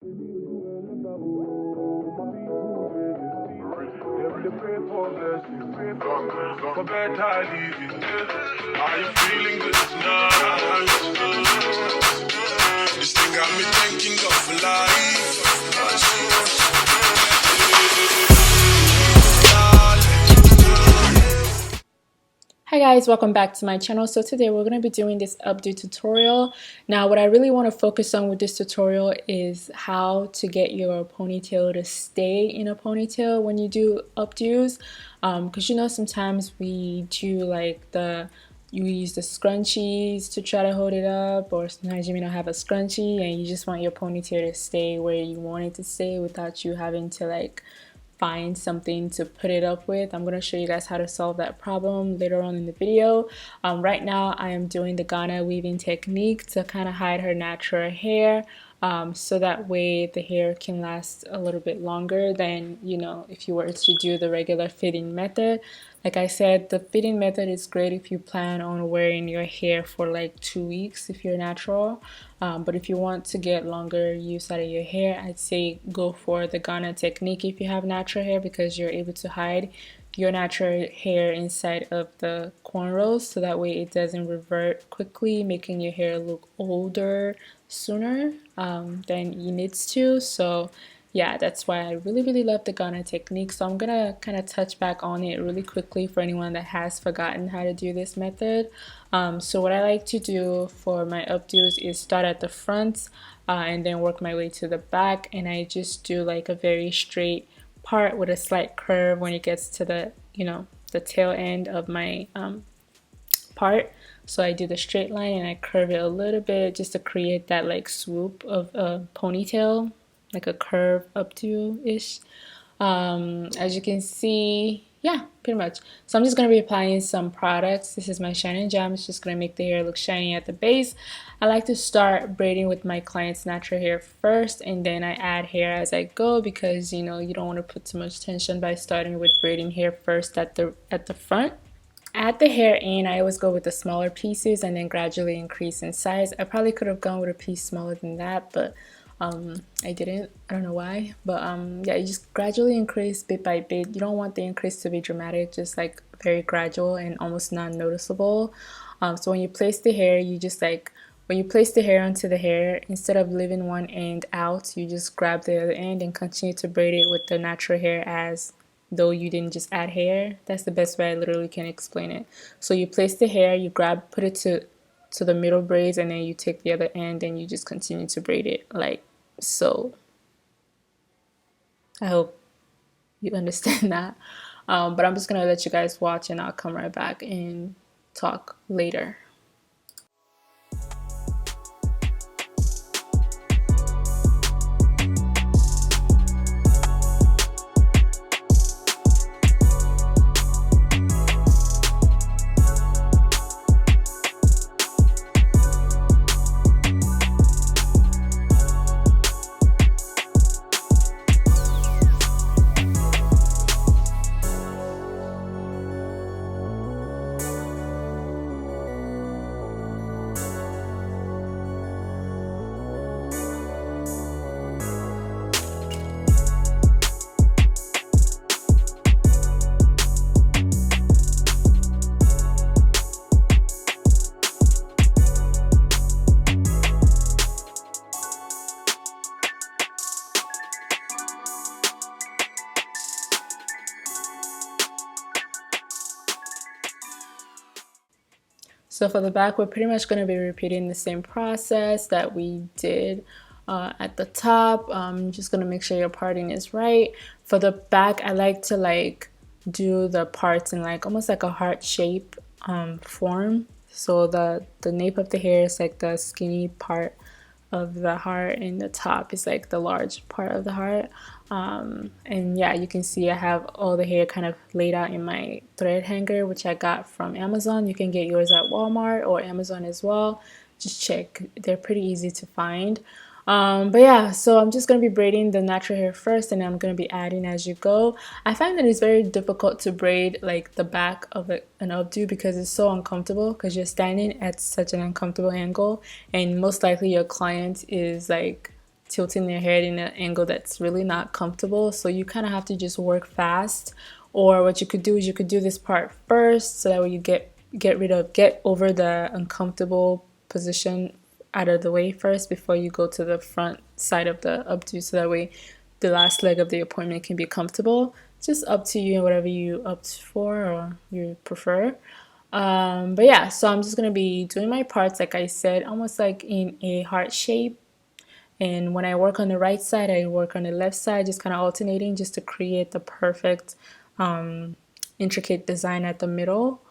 For better living, are you feeling good tonight? This thing got me thanking God for life. Hi guys, welcome back to my channel. So today we're going to be doing this updo tutorial. Now what I really want to focus on with this tutorial is how to get your ponytail to stay in a ponytail when you do updos, because you know sometimes we do like you use the scrunchies to try to hold it up, or sometimes you may not have a scrunchie and you just want your ponytail to stay where you want it to stay without you having to like find something to put it up with. I'm going to show you guys how to solve that problem later on in the video. Right now I am doing the Ghana weaving technique to kind of hide her natural hair, so that way the hair can last a little bit longer than, you know, if you were to do the regular fitting method. Like I said, the fitting method is great if you plan on wearing your hair for like 2 weeks if you're natural. But if you want to get longer use out of your hair, I'd say go for the Ghana technique if you have natural hair, because you're able to hide your natural hair inside of the cornrows, so that way it doesn't revert quickly, making your hair look older sooner than it needs to. So yeah, that's why I really love the Ghana technique. So I'm gonna kind of touch back on it really quickly for anyone that has forgotten how to do this method. So what I like to do for my updos is start at the front and then work my way to the back, and I just do like a very straight part with a slight curve when it gets to the, you know, the tail end of my part. So I do the straight line and I curve it a little bit just to create that like swoop of a ponytail, like a curve updo-ish. As you can see, yeah, pretty much. So I'm just going to be applying some products. This is my Shine and Jam. It's just going to make the hair look shiny at the base. I like to start braiding with my client's natural hair first, and then I add hair as I go, because you know you don't want to put too much tension by starting with braiding hair first at the front. Add the hair in. I always go with the smaller pieces and then gradually increase in size. I probably could have gone with a piece smaller than that, but I didn't. I don't know why, but yeah, you just gradually increase bit by bit. You don't want the increase to be dramatic, just like very gradual and almost non-noticeable. So when you place the hair, you just like, when you place the hair onto the hair, instead of leaving one end out, you just grab the other end and continue to braid it with the natural hair as though you didn't just add hair. That's the best way I literally can explain it. So you place the hair, you grab, put it to the middle braids, and then you take the other end and you just continue to braid it like so. I hope you understand that. But I'm just gonna let you guys watch and I'll come right back and talk later. So for the back, we're pretty much going to be repeating the same process that we did at the top. Just going to make sure your parting is right. For the back, I like to like do the parts in like almost like a heart shape form. So the nape of the hair is like the skinny part of the heart, and the top is like the large part of the heart. And yeah, you can see I have all the hair kind of laid out in my thread hanger, which I got from Amazon. You can get yours at Walmart or Amazon as well. Just check, they're pretty easy to find. But yeah, so I'm just going to be braiding the natural hair first, and I'm going to be adding as you go. I find that it's very difficult to braid like the back of an updo because it's so uncomfortable, because you're standing at such an uncomfortable angle, and most likely your client is like tilting their head in an angle that's really not comfortable. So you kind of have to just work fast. Or what you could do is you could do this part first, so that way you get over the uncomfortable position out of the way first before you go to the front side of the updo, so that way the last leg of the appointment can be comfortable. Just up to you, whatever you opt for or you prefer. But yeah, so I'm just gonna be doing my parts like I said, almost like in a heart shape. And when I work on the right side, I work on the left side, just kind of alternating, just to create the perfect intricate design at the middle.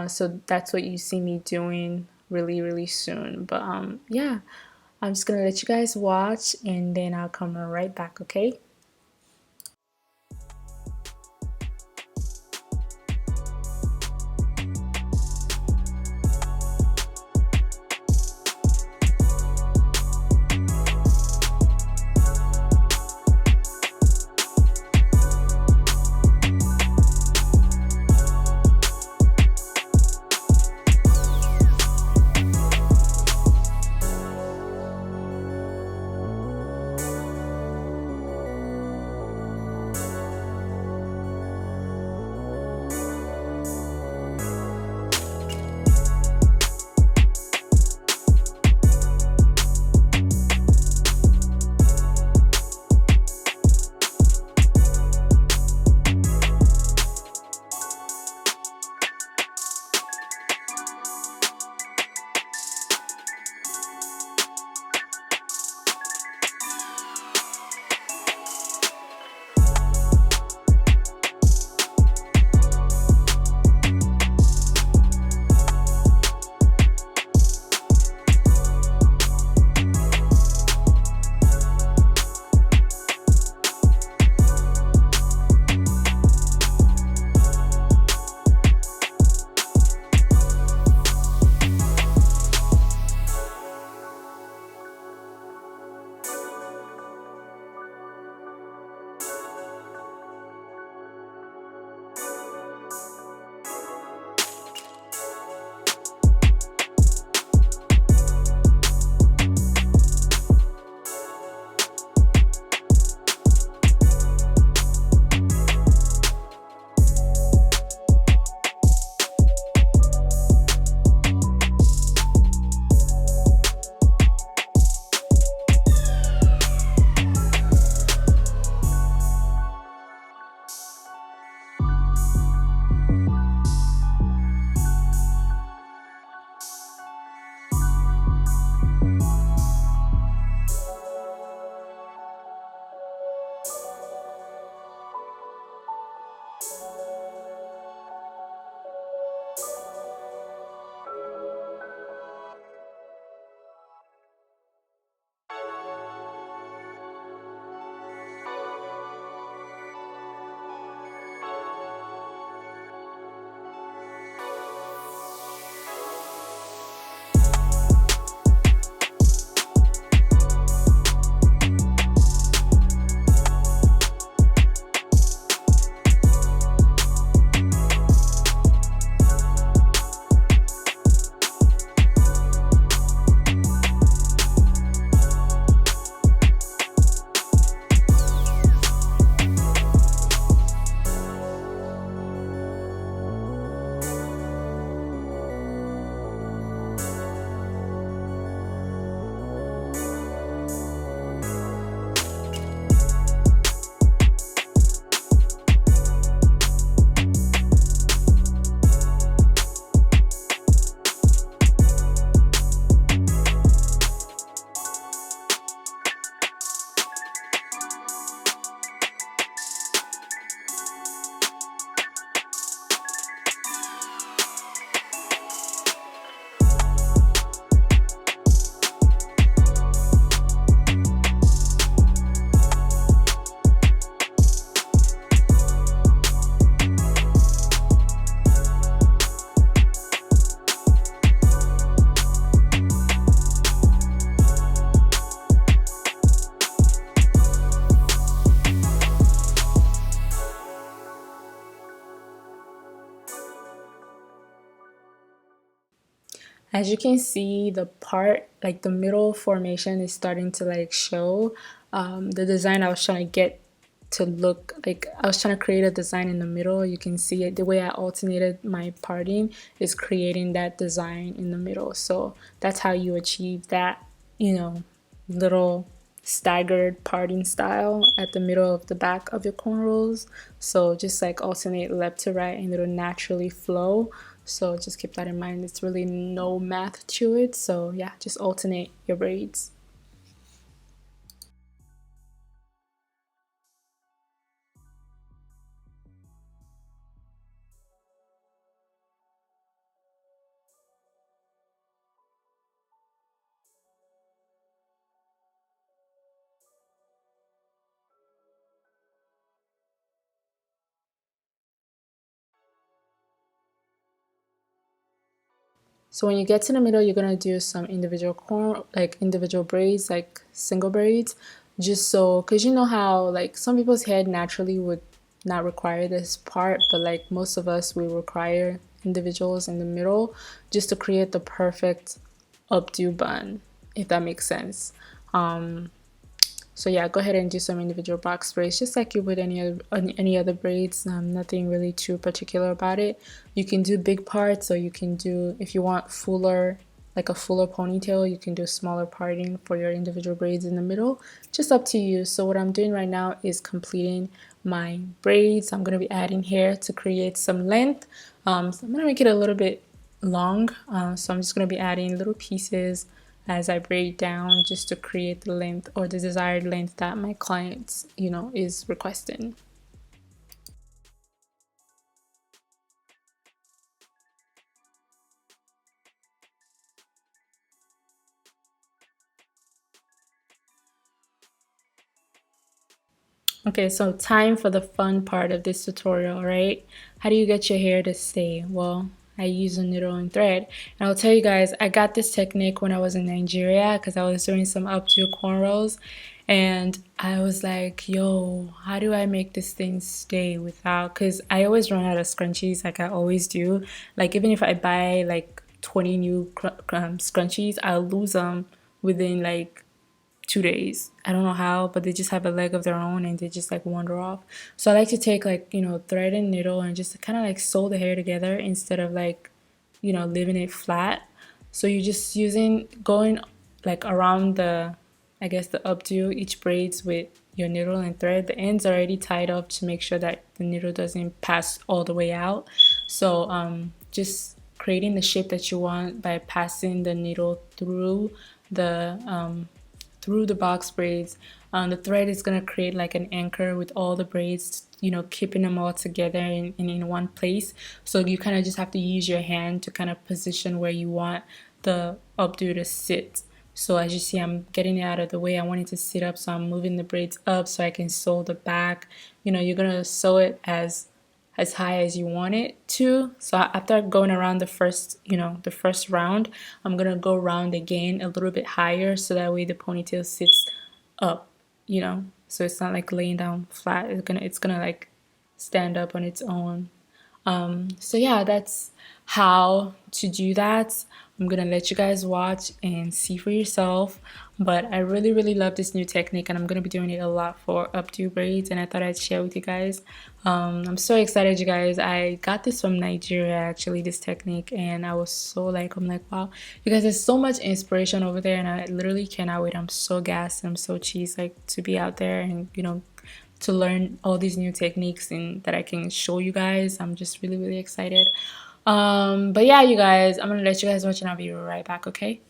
So that's what you see me doing really soon. But yeah, I'm just gonna let you guys watch, and then I'll come right back, okay? As you can see, the part, like the middle formation is starting to like show. The design I was trying to get to look like, I was trying to create a design in the middle. You can see it, the way I alternated my parting is creating that design in the middle. So that's how you achieve that, you know, little staggered parting style at the middle of the back of your cornrows. So just like alternate left to right and it'll naturally flow. So just keep that in mind. It's really no math to it. So yeah, just alternate your braids. So when you get to the middle, you're gonna do some individual like individual braids, like single braids, just so, cause you know how like some people's head naturally would not require this part, but like most of us, we require individuals in the middle just to create the perfect updo bun, if that makes sense. So yeah, go ahead and do some individual box braids just like you would any other braids. Nothing really too particular about it. You can do big parts, or you can do, if you want fuller, like a fuller ponytail, you can do smaller parting for your individual braids in the middle. Just up to you. So what I'm doing right now is completing my braids. I'm going to be adding hair to create some length. So I'm going to make it a little bit long. So I'm just going to be adding little pieces as I braid down just to create the length or the desired length that my clients, you know, is requesting. Okay, so time for the fun part of this tutorial, right? How do you get your hair to stay? Well, I use a needle and thread. And I'll tell you guys, I got this technique when I was in Nigeria because I was doing some updo cornrows. And I was like, yo, how do I make this thing stay without, because I always run out of scrunchies, like I always do. Like even if I buy like 20 new scrunchies, I'll lose them within like 2 days. I don't know how, but they just have a leg of their own and they just like wander off. So I like to take like, you know, thread and needle and just kind of like sew the hair together instead of like, you know, leaving it flat. So you're just going like around the, I guess the updo each braids with your needle and thread. The ends are already tied up to make sure that the needle doesn't pass all the way out. So just creating the shape that you want by passing the needle through the box braids. The thread is going to create like an anchor with all the braids, you know, keeping them all together in one place. So you kind of just have to use your hand to kind of position where you want the updo to sit. So as you see, I'm getting it out of the way. I want it to sit up, so I'm moving the braids up so I can sew the back. You know, you're going to sew it as high as you want it to. So after going around the first, you know, the first round, I'm gonna go around again a little bit higher so that way the ponytail sits up, you know, so it's not like laying down flat. It's gonna like stand up on its own. So yeah, that's how to do that. I'm gonna let you guys watch and see for yourself. But I really, really love this new technique, and I'm gonna be doing it a lot for updo braids, and I thought I'd share with you guys. I'm so excited, you guys. I got this from Nigeria, actually, this technique, and I was so like, I'm like, wow, you guys, there's so much inspiration over there, and I literally cannot wait. I'm so gassed, I'm so cheesed, like, to be out there and, you know, to learn all these new techniques and that I can show you guys. I'm just really, really excited. But yeah, you guys, I'm gonna let you guys watch and I'll be right back, okay?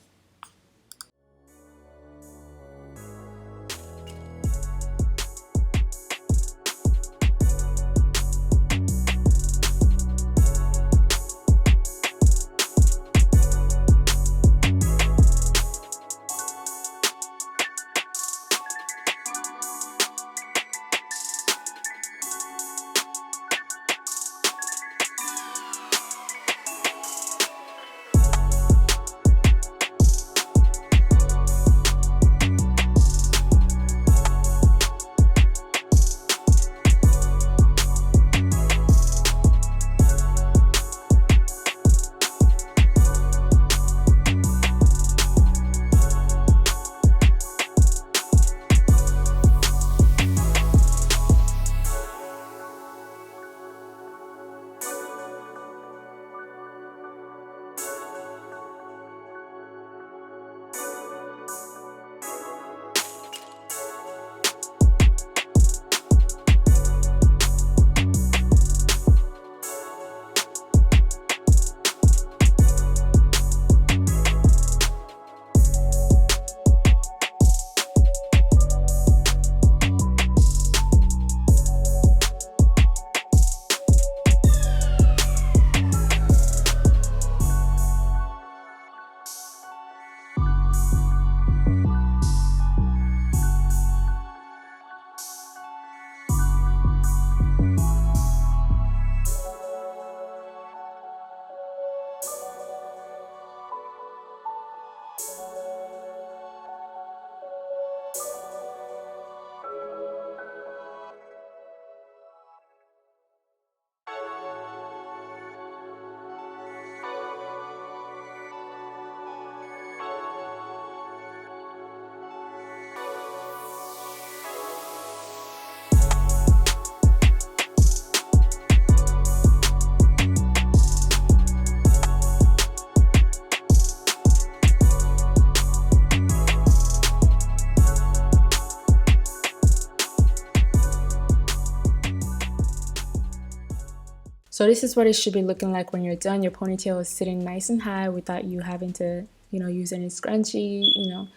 So this is what it should be looking like when you're done. Your ponytail is sitting nice and high without you having to, use any scrunchie.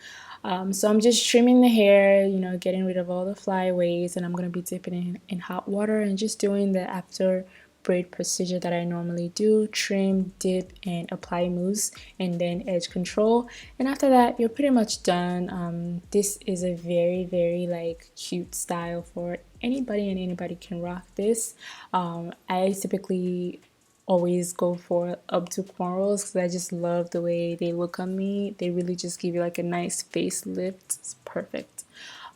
So I'm just trimming the hair, getting rid of all the flyaways, and I'm going to be dipping in hot water and just doing the after braid procedure that I normally do: trim, dip, and apply mousse, and then edge control. And after that, you're pretty much done. This is a very, very like cute style for anybody, and anybody can rock this. I typically always go for Updo cornrows because I just love the way they look on me. They really just give you like a nice facelift. It's perfect.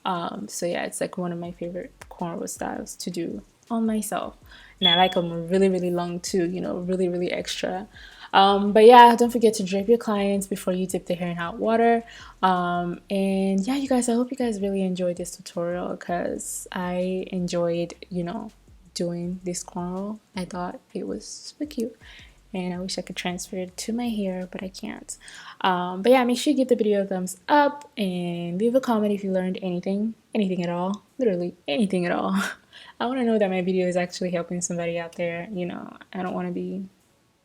So yeah, it's like one of my favorite cornrow styles to do on myself. And I like them really, really long too, really, really extra. But yeah, don't forget to drape your clients before you dip the hair in hot water. And yeah, you guys, I hope you guys really enjoyed this tutorial because I enjoyed, doing this cornrow. I thought it was super cute, and I wish I could transfer it to my hair, but I can't. But yeah, make sure you give the video a thumbs up and leave a comment if you learned anything at all, literally anything at all. I want to know that my video is actually helping somebody out there. I don't want to be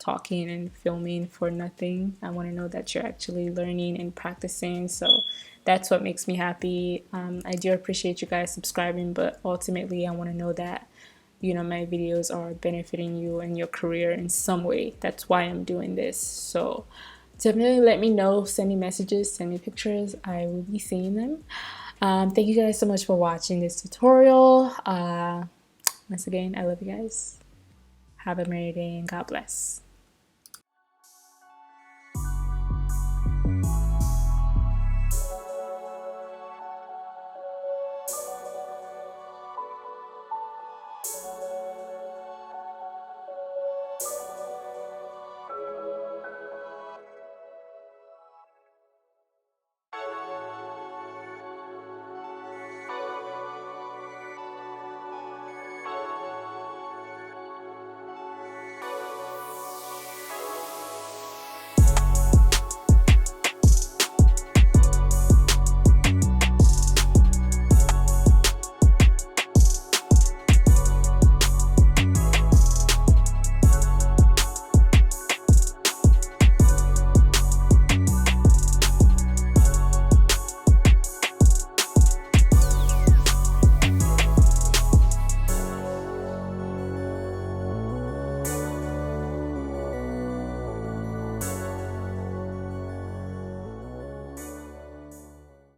talking and filming for nothing. I want to know that you're actually learning and practicing. So that's what makes me happy. I do appreciate you guys subscribing, but ultimately I want to know that my videos are benefiting you and your career in some way. That's why I'm doing this. So definitely let me know, send me messages, send me pictures. I will be seeing them. Thank you guys so much for watching this tutorial. Once again, I love you guys. Have a merry day and God bless.